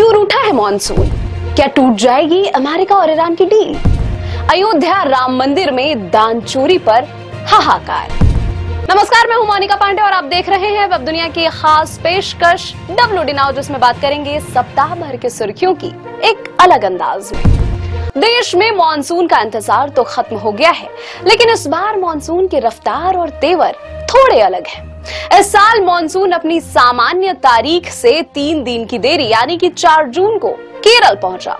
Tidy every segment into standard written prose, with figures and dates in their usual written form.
क्यों रूठा है मॉनसून? क्या टूट जाएगी अमेरिका और ईरान की डील? अयोध्या राम मंदिर में दान चोरी पर हाहाकार। नमस्कार, मैं हूं मोनिका पांडे और आप देख रहे हैं वेब दुनिया की खास पेशकश WD नाउ, जिसमें बात करेंगे सप्ताह भर के सुर्खियों की एक अलग अंदाज में। देश में मॉनसून का इंतजार तो खत्म हो गया है, लेकिन इस बार मॉनसून की रफ्तार और तेवर थोड़े अलग हैं। इस साल मॉनसून अपनी सामान्य तारीख से 3 दिन की देरी यानी कि 4 जून को केरल पहुंचा।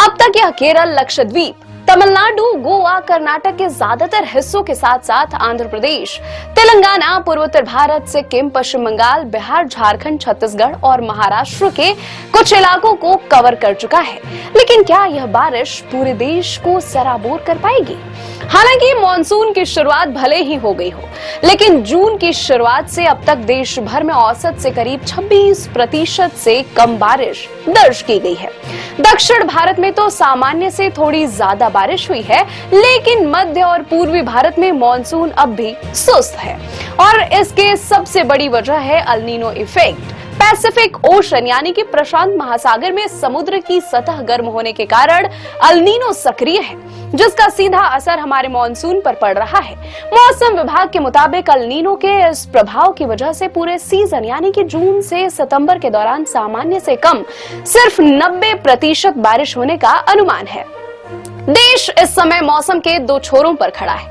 अब तक यह केरल, लक्षद्वीप, तमिलनाडु, गोवा, कर्नाटक के ज्यादातर हिस्सों के साथ साथ आंध्र प्रदेश, तेलंगाना, पूर्वोत्तर भारत, सिक्किम, पश्चिम बंगाल, बिहार, झारखंड, छत्तीसगढ़ और महाराष्ट्र के कुछ इलाकों को कवर कर चुका है। लेकिन क्या यह बारिश पूरे देश को सराबोर कर पाएगी? हालांकि मॉनसून की शुरुआत भले ही हो गई हो, लेकिन जून की शुरुआत से अब तक देश भर में औसत से करीब 26% से कम बारिश दर्ज की गई है। दक्षिण भारत में तो सामान्य से थोड़ी ज्यादा बारिश हुई है, लेकिन मध्य और पूर्वी भारत में मॉनसून अब भी सुस्त है और इसके सबसे बड़ी वजह है El Nino effect. Pacific ocean यानी कि प्रशांत महासागर में समुद्र की सतह गर्म होने के कारण अल नीनो सक्रिय है, जिसका सीधा असर हमारे मॉनसून पर पड़ रहा है। मौसम विभाग के मुताबिक अल नीनो के इस प्रभाव की वजह से पूरे सीजन यानी कि जून से सितंबर के दौरान सामान्य से कम सिर्फ 90% बारिश होने का अनुमान है। देश इस समय मौसम के 2 छोरों पर खड़ा है।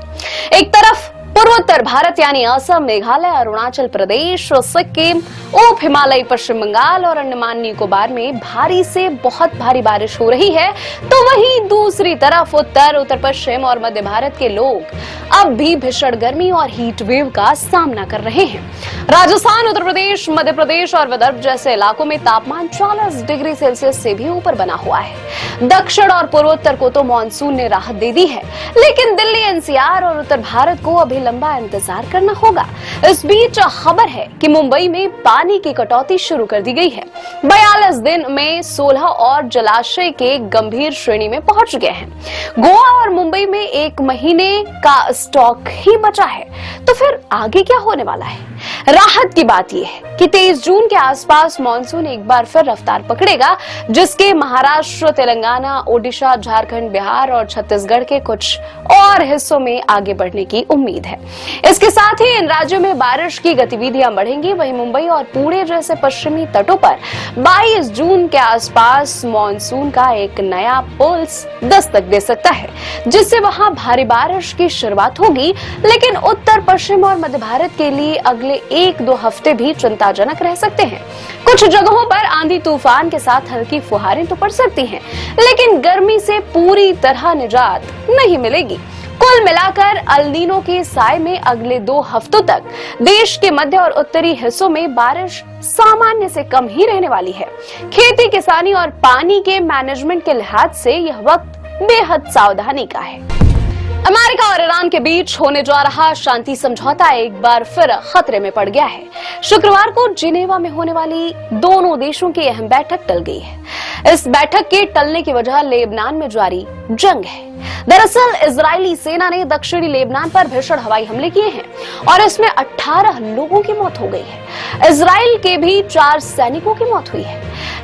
एक तरफ पूर्वोत्तर भारत यानी असम, मेघालय, अरुणाचल प्रदेश, सिक्किम, उप हिमालयी पश्चिम बंगाल और अंडमान निकोबार में भारी से बहुत भारी बारिश हो रही है, तो वहीं दूसरी तरफ उत्तर पश्चिम और मध्य भारत के लोग अब भी भीषण गर्मी और हीट वेव का सामना कर रहे हैं। राजस्थान, उत्तर प्रदेश, मध्य प्रदेश और विदर्भ जैसे इलाकों में तापमान 40 डिग्री सेल्सियस से भी ऊपर बना हुआ है। दक्षिण और पूर्वोत्तर को तो मानसून ने राहत दे दी है, लेकिन दिल्ली, NCR और उत्तर भारत को अभी लंबा इंतजार करना होगा। इस बीच खबर है कि मुंबई में पानी की कटौती शुरू कर दी गई है। 42 दिन में 16 और जलाशय के गंभीर श्रेणी में पहुंच गए हैं। गोवा और मुंबई में 1 महीने का स्टॉक ही बचा है। तो फिर आगे क्या होने वाला है? राहत की बात यह है कि 23 जून के आसपास मॉनसून एक बार फिर रफ्तार पकड़ेगा, जिसके महाराष्ट्र, तेलंगाना, ओडिशा, झारखंड, बिहार और छत्तीसगढ़ के कुछ और हिस्सों में आगे बढ़ने की उम्मीद है। इसके साथ ही इन राज्यों में बारिश की गतिविधियां बढ़ेंगी। वहीं मुंबई और पुणे जैसे पश्चिमी तटों पर 22 जून के आसपास मॉनसून का एक नया पल्स दस्तक दे सकता है, जिससे वहां भारी बारिश की शुरुआत होगी। लेकिन उत्तर पश्चिम और मध्य भारत के लिए अगले 1-2 हफ्ते भी चिंताजनक रह सकते हैं। कुछ जगहों पर आंधी तूफान के साथ हल्की फुहारें तो पड़ सकती हैं, लेकिन गर्मी से पूरी तरह निजात नहीं मिलेगी। कुल मिलाकर अल नीनो के साए में अगले 2 हफ्तों तक देश के मध्य और उत्तरी हिस्सों में बारिश सामान्य से कम ही रहने वाली है। खेती, किसानी और पानी के मैनेजमेंट के लिहाज से यह वक्त बेहद सावधानी का है। अमेरिका और ईरान के बीच होने जा रहा शांति समझौता एक बार फिर खतरे में पड़ गया है। शुक्रवार को जिनेवा में होने वाली दोनों देशों की अहम बैठक टल गई है। इस बैठक के टलने की वजह लेबनान में जारी जंग है। दरअसल इजरायली सेना ने दक्षिणी लेबनान पर भीषण हवाई हमले किए हैं और इसमें 18 लोगों की मौत हो गई है। इजरायल के भी 4 सैनिकों की मौत हुई है।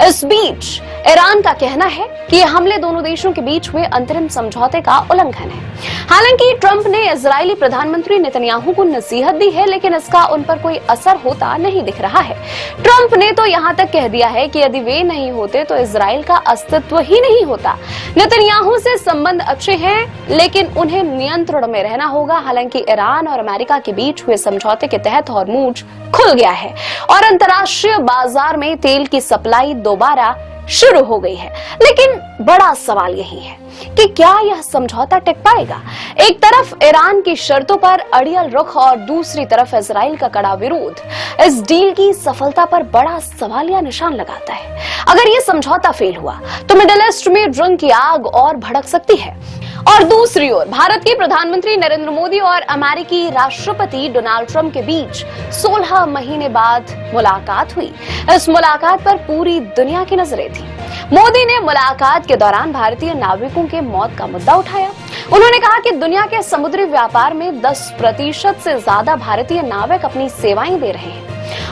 इस बीच ईरान का कहना है कि ये हमले दोनों देशों के बीच हुए अंतरिम समझौते का उल्लंघन है। हालांकि ट्रंप ने इजरायली प्रधानमंत्री नेतन्याहू को नसीहत दी है, लेकिन इसका उन पर कोई असर होता नहीं दिख रहा है। ट्रंप ने तो यहाँ तक कह दिया है कि यदि वे नहीं होते तो इजरायल का अस्तित्व ही नहीं होता। नेतन्याहू से संबंध अच्छे हैं, लेकिन उन्हें नियंत्रण में रहना होगा। हालांकि ईरान और अमेरिका के बीच हुए समझौते के तहत हॉर्मुज खुल गया है और अंतर्राष्ट्रीय बाजार में तेल की सप्लाई दोबारा शुरू हो गई है। लेकिन बड़ा सवाल यही है कि क्या यह समझौता टिक पाएगा? एक तरफ ईरान की शर्तों पर अड़ियल रुख और दूसरी तरफ इजराइल का कड़ा विरोध इस डील की सफलता पर बड़ा सवालिया निशान लगाता है। अगर यह समझौता फेल हुआ तो मिडिल ईस्ट में जंग की आग और भड़क सकती है। और दूसरी ओर भारत के प्रधानमंत्री नरेंद्र मोदी और अमेरिकी राष्ट्रपति डोनाल्ड ट्रंप के बीच 16 महीने बाद मुलाकात हुई। इस मुलाकात पर पूरी दुनिया की नजरें थी। मोदी ने मुलाकात के दौरान भारतीय नाविकों के मौत का मुद्दा उठाया। उन्होंने कहा कि दुनिया के समुद्री व्यापार में 10% से ज्यादा भारतीय नाविक अपनी सेवाएं दे रहे हैं।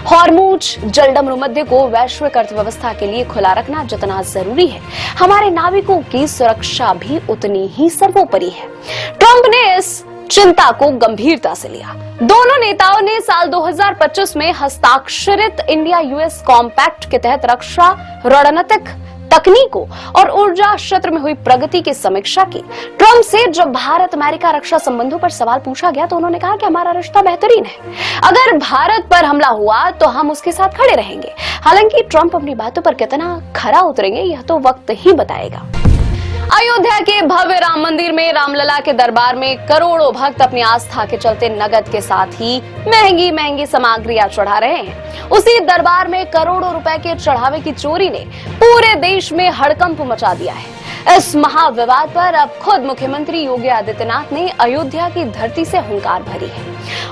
हॉर्मुज जलडमरू मध्य को वैश्विक अर्थव्यवस्था के लिए खुला रखना जितना जरूरी है, हमारे नाविकों की सुरक्षा भी उतनी ही सर्वोपरि है। ट्रंप ने इस चिंता को गंभीरता से लिया। दोनों नेताओं ने साल 2025 में हस्ताक्षरित इंडिया यूएस कॉम्पैक्ट के तहत रक्षा रणनीतिक तकनीकों और ऊर्जा क्षेत्र में हुई प्रगति की समीक्षा की। ट्रंप से जब भारत अमेरिका रक्षा संबंधों पर सवाल पूछा गया तो उन्होंने कहा कि हमारा रिश्ता बेहतरीन है, अगर भारत पर हमला हुआ तो हम उसके साथ खड़े रहेंगे। हालांकि ट्रंप अपनी बातों पर कितना खरा उतरेंगे यह तो वक्त ही बताएगा। अयोध्या के भव्य राम मंदिर में रामलला के दरबार में करोड़ों भक्त अपनी आस्था के चलते नगद के साथ ही महंगी महंगी सामग्रियां चढ़ा रहे हैं। उसी दरबार में करोड़ों रुपए के चढ़ावे की चोरी ने पूरे देश में हड़कंप मचा दिया है। इस महाविवाद पर अब खुद मुख्यमंत्री योगी आदित्यनाथ ने अयोध्या की धरती से हुंकार भरी है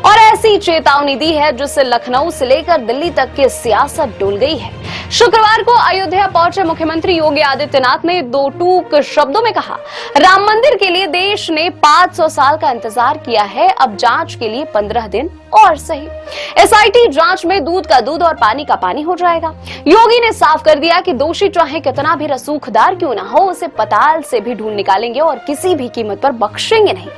और ऐसी चेतावनी दी है जिससे लखनऊ से लेकर दिल्ली तक की सियासत डूल गई है। शुक्रवार को अयोध्या पहुंचे मुख्यमंत्री योगी आदित्यनाथ ने दो टूक शब्दों में कहा, राम मंदिर के लिए देश ने 500 साल का इंतजार किया है, अब जांच के लिए 15 दिन और सही। एसआईटी जांच में दूध का दूध और पानी का पानी हो जाएगा। योगी ने साफ कर दिया कि दोषी चाहे कितना भी रसूखदार क्यों ना हो, उसे पताल से भी ढूंढ निकालेंगे और किसी भी कीमत पर बख्शेंगे नहीं।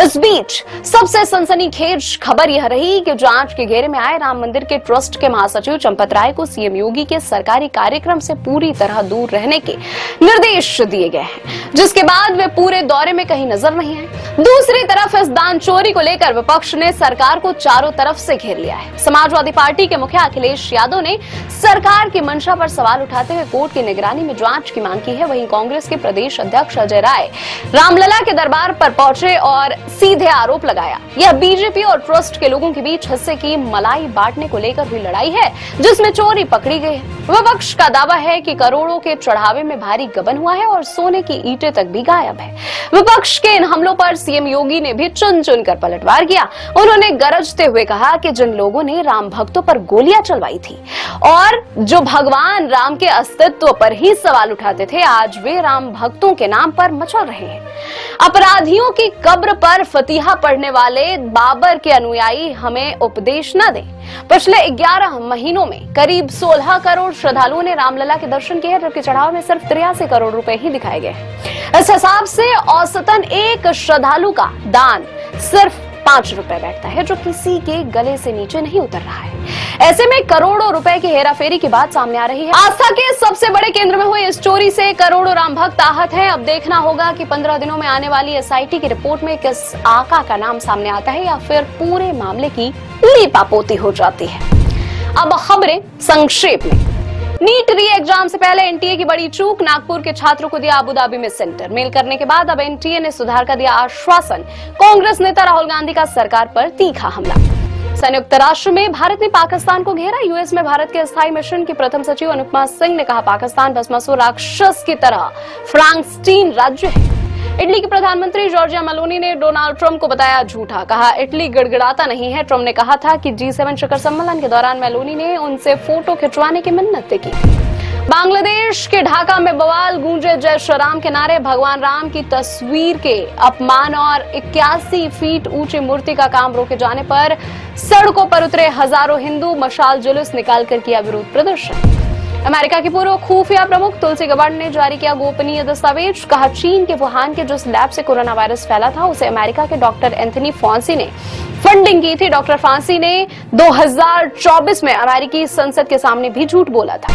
इस बीच सबसे सनसनीखेज खबर यह रही कि जांच के घेरे में आए राम मंदिर के ट्रस्ट के महासचिव चंपत राय को सीएम योगी के सरकारी कार्यक्रम से पूरी तरह दूर रहने के निर्देश दिए गए हैं, जिसके बाद वे पूरे दौरे में कहीं नजर नहीं आए। दूसरी तरफ इस दान चोरी को लेकर विपक्ष ने सरकार को चारों तरफ से घेर लिया है। समाजवादी पार्टी के मुखिया अखिलेश यादव ने सरकार की मंशा पर सवाल उठाते हुए कोर्ट की निगरानी में जांच की मांग की है। वहीं कांग्रेस के प्रदेश अध्यक्ष अजय राय रामलला के दरबार पर पहुंचे और सीधे आरोप लगाया, यह बीजेपी और ट्रस्ट के लोगों के बीच हिस्से की मलाई बांटने को लेकर हुई लड़ाई है जिसमें चोरी पकड़ी गई है। विपक्ष का दावा है कि करोड़ों के चढ़ावे में भारी गबन हुआ है और सोने की ईंटें तक भी गायब है। विपक्ष के इन हमलों पर सीएम योगी ने भी चुन चुन कर पलटवार किया। उन्होंने गरजते हुए कहा कि जिन लोगों ने राम भक्तों पर गोलियां चलवाई थी और जो भगवान राम के अस्तित्व पर ही सवाल उठाते थे, आज वे राम भक्तों के नाम पर मचल रहे हैं। अपराधियों की कब्र पर फतिहा पढ़ने वाले बाबर के अनुयायी हमें उपदेश न दें। पिछले 11 महीनों में करीब 16 करोड़ श्रद्धालुओं ने रामलला के दर्शन किए, जबकि चढ़ाव में सिर्फ 83 करोड़ रुपए ही दिखाए गए। इस हिसाब से औसतन एक श्रद्धालु का दान सिर्फ 5 रुपए बैठता है, जो किसी के गले से नीचे नहीं उतर रहा है। ऐसे में करोड़ों रुपए की हेराफेरी की बात सामने आ रही है। आस्था के सबसे बड़े केंद्र में हुई इस चोरी से करोड़ों राम भक्त आहत हैं। अब देखना होगा कि 15 दिनों में आने वाली एसआईटी की रिपोर्ट में किस आका का नाम सामने आता है या फिर पूरे मामले की लीपापोती हो जाती है। अब खबरें संक्षेप में। नीट री एग्जाम से पहले एनटीए की बड़ी चूक, नागपुर के छात्रों को दिया अबुधाबी में सेंटर। मेल करने के बाद अब एनटीए ने सुधार का दिया आश्वासन। कांग्रेस नेता राहुल गांधी का सरकार पर तीखा हमला। संयुक्त राष्ट्र में भारत ने पाकिस्तान को घेरा। यूएस में भारत के स्थायी मिशन की प्रथम सचिव अनुपमा सिंह ने कहा, पाकिस्तान भस्मासुर राक्षस की तरह फ्रांकस्टीन राज्य है। इटली के प्रधानमंत्री जॉर्जिया मेलोनी ने डोनाल्ड ट्रंप को बताया झूठा, कहा इटली गिड़गिड़ाता नहीं है। ट्रंप ने कहा था कि G7 शिखर सम्मेलन के दौरान मेलोनी ने उनसे फोटो खिंचवाने की मिन्नतें की। बांग्लादेश के ढाका में बवाल, गूंजे जय श्री राम के नारे। भगवान राम की तस्वीर के अपमान और 81 फीट ऊंची मूर्ति का काम रोके जाने पर सड़कों पर उतरे हजारों हिंदू, मशाल जुलूस निकालकर किया विरोध प्रदर्शन। अमेरिका की पूर्व खुफिया प्रमुख तुलसी गबार्ड ने जारी किया गोपनीय दस्तावेज, कहा चीन के वुहान के जिस लैब से कोरोना वायरस फैला था उसे अमेरिका के डॉक्टर एंथनी फॉन्सी ने फंडिंग की थी। डॉक्टर फॉन्सी ने 2024 में अमेरिकी संसद के सामने भी झूठ बोला था।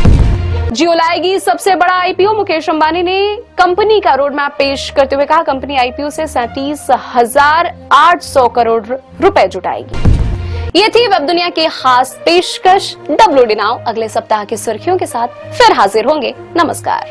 जियो लाएगी सबसे बड़ा आईपीओ, मुकेश अंबानी ने कंपनी का रोड मैप पेश करते हुए कहा कंपनी आईपीओ से 37,800 करोड़ रुपए जुटाएगी। ये थी वेब दुनिया की खास पेशकश। WD नाउ अगले सप्ताह की सुर्खियों के साथ फिर हाजिर होंगे। नमस्कार।